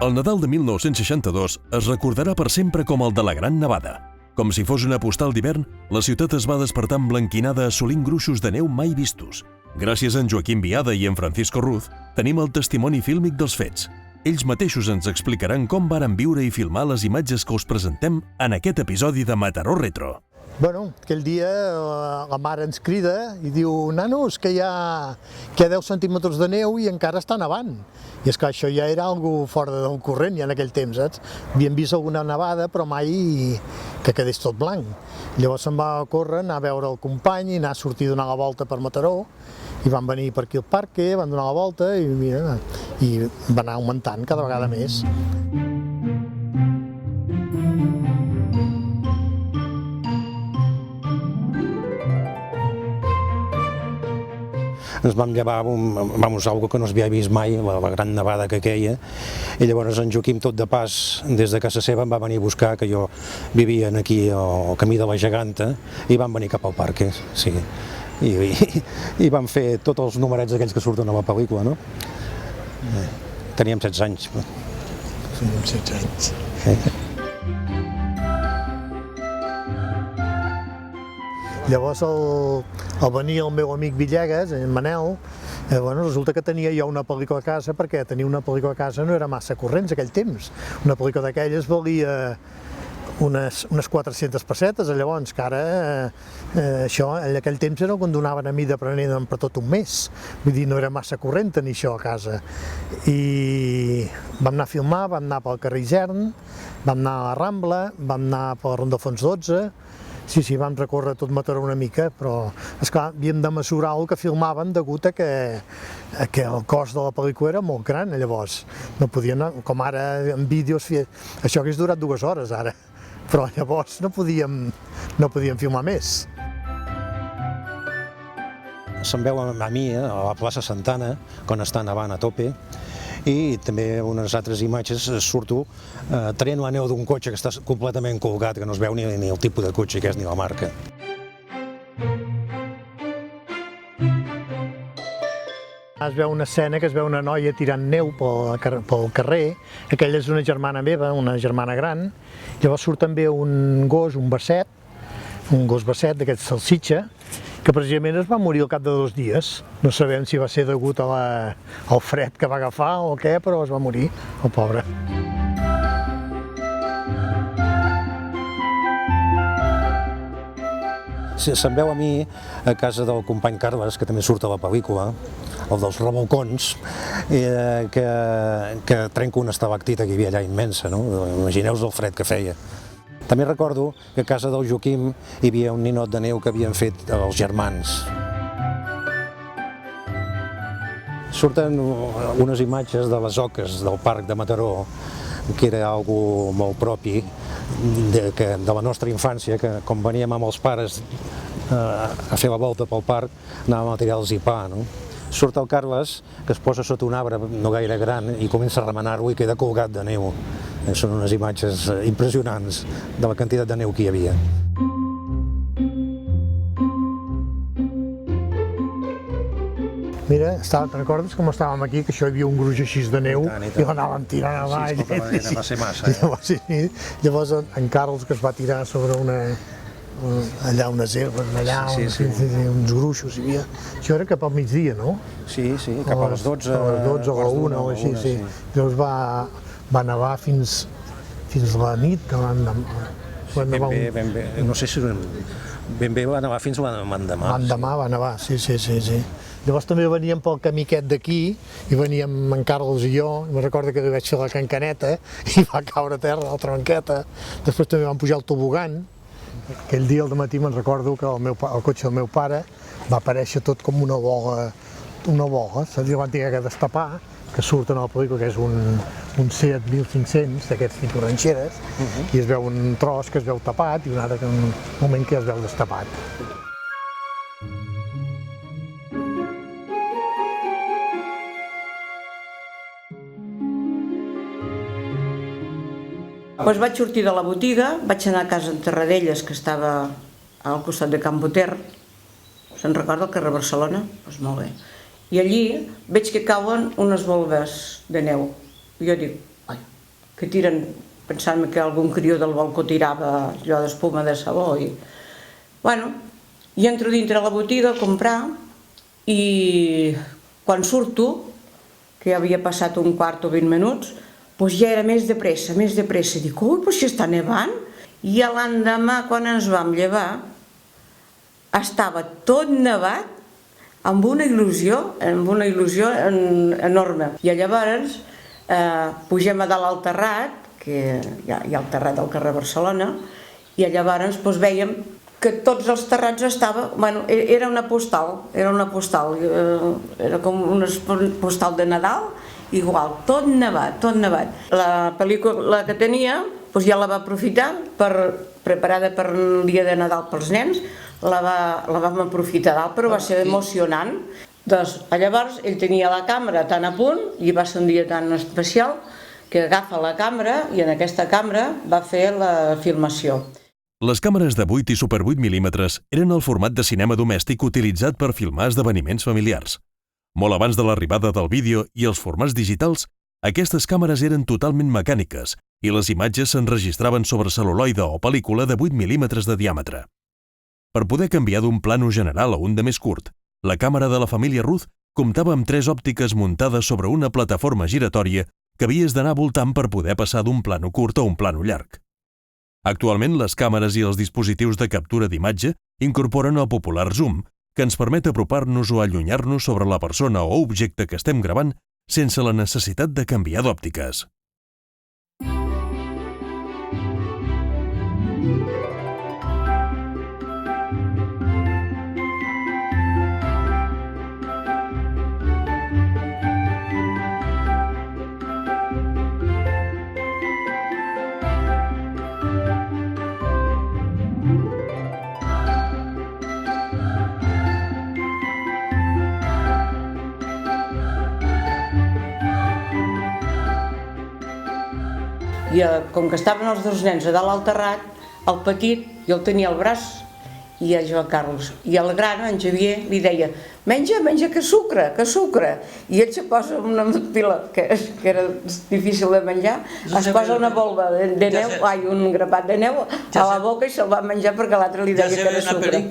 El Nadal de 1962 es recordarà per sempre com el de la Gran Nevada. Com si fos una postal d'hivern, la ciutat es va despertar emblanquinada assolint gruixos de neu mai vistos. Gràcies a en Joaquim Biada i en Francisco Ruz, tenim el testimoni fílmic dels fets. Ells mateixos ens explicaran com varen viure i filmar les imatges que us presentem en aquest episodi de Mataró Retro. Bueno, aquell dia la mare ens crida i diu: nanos, que hi ha 10 centímetres de neu i encara està nevant. I és que això ja era algo fora del corrent ja en aquell temps, saps? Havíem vist alguna nevada però mai que quedés tot blanc. Llavors se'n va córrer anar a veure el company i anar a sortir a donar la volta per Mataró, i van venir per aquí al parc, van donar la volta i mira, i va anar augmentant cada vegada més. Ens vam llevar, algo que no s'havia vist mai, la gran nevada que queia, i llavors en Joaquim, tot de pas, des de casa seva, em va venir a buscar, que jo vivia aquí al camí de la Geganta, i vam venir cap al parc, sí. I vam fer tots els numerets aquells que surten a la pel·lícula, no? Teníem 16 anys. Teníem 16 anys. Llavors, al venir el meu amic Villegas, en Manel, resulta que tenia jo una pel·lícula a casa, perquè tenir una pel·lícula a casa no era massa corrents aquell temps. Una pel·lícula d'aquelles valia unes 400 pessetes, llavors, que ara això, en aquell temps era quan donaven a mi d'aprenent per tot un mes. Vull dir, no era massa corrent tenir això a casa. I vam anar a filmar, vam anar pel carrer Isern, vam anar a la Rambla, vam anar per Rondofons 12, sí, vam recórrer tot Mataró una mica, però, esclar, havíem de mesurar el que filmàvem degut a que el cost de la pel·lícula era molt gran, llavors. No podien, com ara en vídeos, això hagués durat 2 hores ara, però llavors no podíem filmar més. Se'm veu a mi, a la plaça Santana, quan està nevant a tope, i també unes altres imatges surto traient la neu d'un cotxe que està completament colgat, que no es veu ni el tipus de cotxe que és ni la marca. Es veu una escena que es veu una noia tirant neu pel carrer. Aquella és una germana meva, una germana gran. Llavors surt també un gos, un gos basset d'aquest salsitxa, que precisament es va morir al cap de 2 dies. No sabem si va ser degut al fred que va agafar o què, però es va morir, el pobre. Se'm veu a mi a casa del company Carles, que també surt a la pel·lícula, el dels revolcons, que trenca una estalactita que hi havia allà immensa, no? Imagineu-vos el fred que feia. També recordo que a casa del Joaquim hi havia un ninot de neu que havien fet els germans. Surten unes imatges de les oques del parc de Mataró, que era algo molt propi de la nostra infància, que quan veníem amb els pares a fer la volta pel parc anàvem a tirar-los pa, no? Surt el Carles, que es posa sota un arbre no gaire gran i comença a remenar-lo i queda colgat de neu. Són unes imatges impressionants de la quantitat de neu que hi havia. Mira, te'n recordes com estàvem aquí, que això hi havia un gruix així de neu i l'anàvem tirant avall? Sí, va ser massa. Llavors en Carles, que es va tirar sobre allà unes herbes, allà uns gruixos hi havia. Això era cap al migdia, no? Sí, cap a les 12. A les 12 o a la 1 o així, sí. Llavors va nevar fins la nit, que van nevar ben bé, no sé si ben bé va nevar fins l'endemà. L'endemà va nevar, sí. Llavors també veníem pel camí aquest d'aquí, i veníem en Carles i jo, i me'n recordo que li vaig fer la cancaneta, i va caure a terra la tronqueta. Després també vam pujar al tobogan. Aquell dia al matí me'n recordo que el cotxe del meu pare va aparèixer tot com una bola, saps? I van haver de destapar, que surten a la pel·lícula, que és un Seat 1500 d'aquests tipus ranxeres, i es veu un tros que es veu tapat i un moment que es veu destapat. Doncs vaig sortir de la botiga, vaig anar a casa en Terradellas, que estava al costat de Can Boter, se'n recorda el carrer Barcelona? Doncs molt bé. I allí veig que cauen unes volves de neu. I jo dic, ai, que tiren, pensant que algun crió del balcó tirava allò d'espuma de sabó. I entro dintre la botiga a comprar i quan surto, que ja havia passat un quart o 20 minuts, doncs ja era més de pressa. Dic, ui, però si està nevant. I l'endemà, quan ens vam llevar, estava tot nevat, amb una il·lusió enorme. I llavors pugem a dalt al terrat, que hi ha el terrat del carrer Barcelona, i llavors vèiem que tots els terrats estaven... Era una postal, era com una postal de Nadal, igual, tot nevat. La pel·lícula que tenia ja la va aprofitar, preparada per el dia de Nadal pels nens, la vam aprofitar dalt, però va ser emocionant. Llavors ell tenia la càmera tan a punt i va ser un dia tan especial que agafa la càmera i en aquesta càmera va fer la filmació. Les càmeres de 8 i Super 8 mil·límetres eren el format de cinema domèstic utilitzat per filmar esdeveniments familiars. Molt abans de l'arribada del vídeo i els formats digitals, aquestes càmeres eren totalment mecàniques i les imatges s'enregistraven sobre cel·luloide o pel·lícula de 8 mil·límetres de diàmetre. Per poder canviar d'un plano general a un de més curt, la càmera de la família Ruth comptava amb 3 òptiques muntades sobre una plataforma giratòria que havies d'anar voltant per poder passar d'un plano curt a un plano llarg. Actualment, les càmeres i els dispositius de captura d'imatge incorporen el popular zoom, que ens permet apropar-nos o allunyar-nos sobre la persona o objecte que estem gravant sense la necessitat de canviar d'òptiques. I com que estaven els dos nens a dalt al terrat, el petit jo el tenia al braç i a Joan Carlos, i el gran, en Xavier, li deia menja, que sucre, i ell se posa una pila que era difícil de menjar, es posa una volva de neu, un grapat de neu a la boca i se'l va menjar perquè l'altre li deia que era sucre.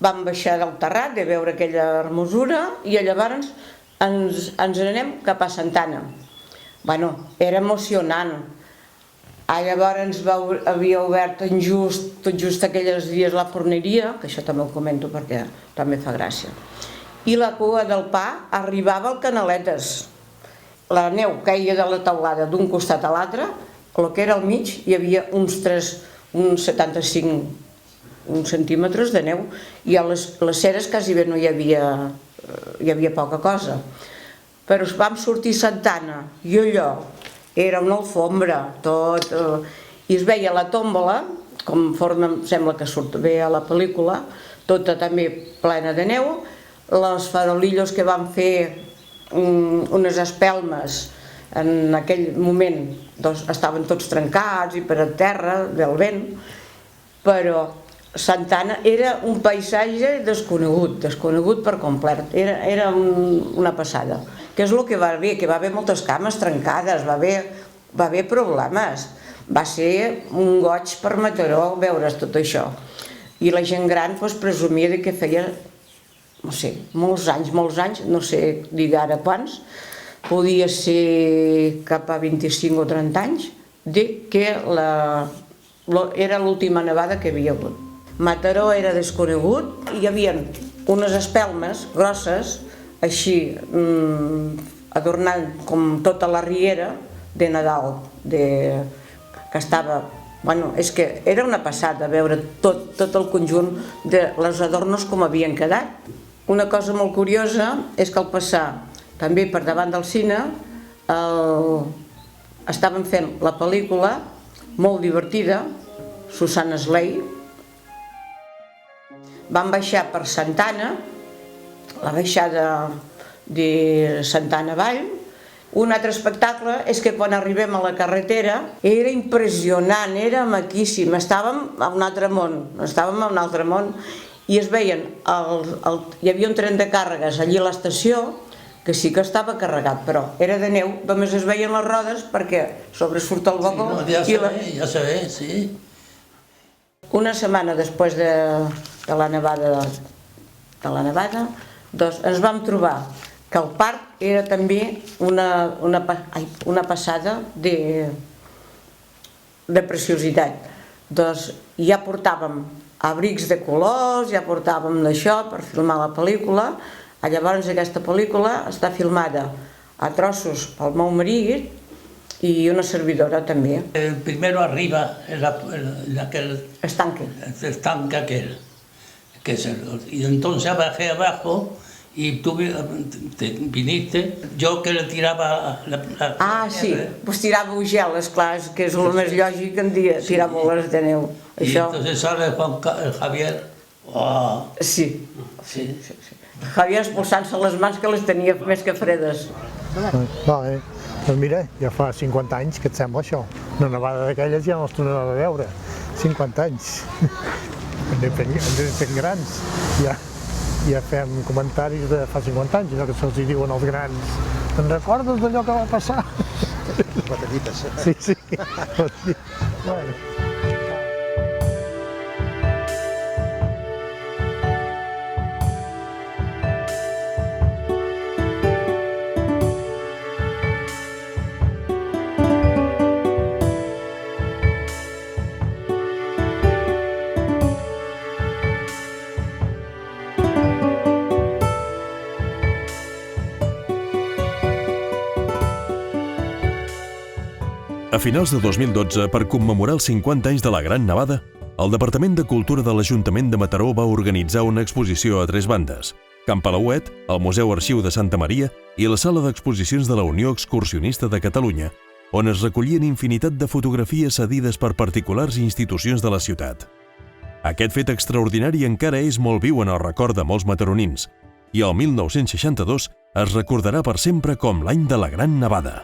Vam baixar del terrat de veure aquella hermosura i llavors ens n'anem cap a Santa Anna. Era emocionant. Llavors havia obert tot just aquells dies la forneria, que això també ho comento perquè també fa gràcia, i la cua del pa arribava al Canaletes. La neu caia de la teulada d'un costat a l'altre, el que era al mig hi havia uns 75 centímetres de neu i a les ceres quasi bé no hi havia poca cosa. Però vam sortir a Santa Anna i allò era una alfombra, tot, i es veia la tómbola, com sembla que surt bé a la pel·lícula, tota també plena de neu, les farolillos que van fer unes espelmes, en aquell moment estaven tots trencats i per a terra del vent, però Santa Anna era un paisatge desconegut per complet, era una passada. Què és el que va haver? Que va haver moltes cames trencades, va haver problemes, va ser un goig per Mataró veure's tot això. I la gent gran presumia que feia, no sé, molts anys, no sé dir ara quants, podia ser cap a 25 o 30 anys, que era l'última nevada que havia hagut. Mataró era desconegut i hi havia unes espelmes grosses, així, adornant com tota la riera de Nadal, que estava... És que era una passada veure tot el conjunt de les adornos com havien quedat. Una cosa molt curiosa és que al passar també per davant del cine estaven fent la pel·lícula molt divertida, Susana Slay. Vam baixar per Santa Anna, la baixada de Santa Anna Vall. Un altre espectacle és que quan arribem a la carretera era impressionant, era maquíssim, estàvem a un altre món, i es veien, hi havia un tren de càrregues allí a l'estació, que sí que estava carregat, però era de neu, només es veien les rodes perquè sobresurt el vagó. Ja se ve, sí. Una setmana després de la nevada, doncs ens vam trobar que el parc era també una passada de preciositat. Doncs ja portàvem abrics de colors, ja portàvem d'això per filmar la pel·lícula. Llavors aquesta pel·lícula està filmada a trossos pel meu marit i una servidora també. Primero arriba, en aquel Estanque. estanque aquel. Y entonces bajé abajo y tú viniste, yo que le tiraba la Sí, pues tiràveu gel, esclar, que és el més lògic en dia, tirar boles de neu. Y entonces sale el Javier. Oh. Sí. Javier expulsant-se les mans que les tenia més que fredes. Vale. Doncs mira, ja fa 50 anys, que et sembla això? Una nevada d'aquelles ja no els tornarà a veure. 50 anys. Ens fem grans. Ja fem comentaris de fa 50 anys, allò que se'ls diuen els grans. Te'n recordes d'allò que va passar? Batallites. Sí. Bueno. A finals de 2012, per commemorar els 50 anys de la Gran Nevada, el Departament de Cultura de l'Ajuntament de Mataró va organitzar una exposició a 3 bandes: Can Palauet, el Museu Arxiu de Santa Maria i la Sala d'Exposicions de la Unió Excursionista de Catalunya, on es recollien infinitat de fotografies cedides per particulars i institucions de la ciutat. Aquest fet extraordinari encara és molt viu en el record de molts mataronins, i el 1962 es recordarà per sempre com l'any de la Gran Nevada.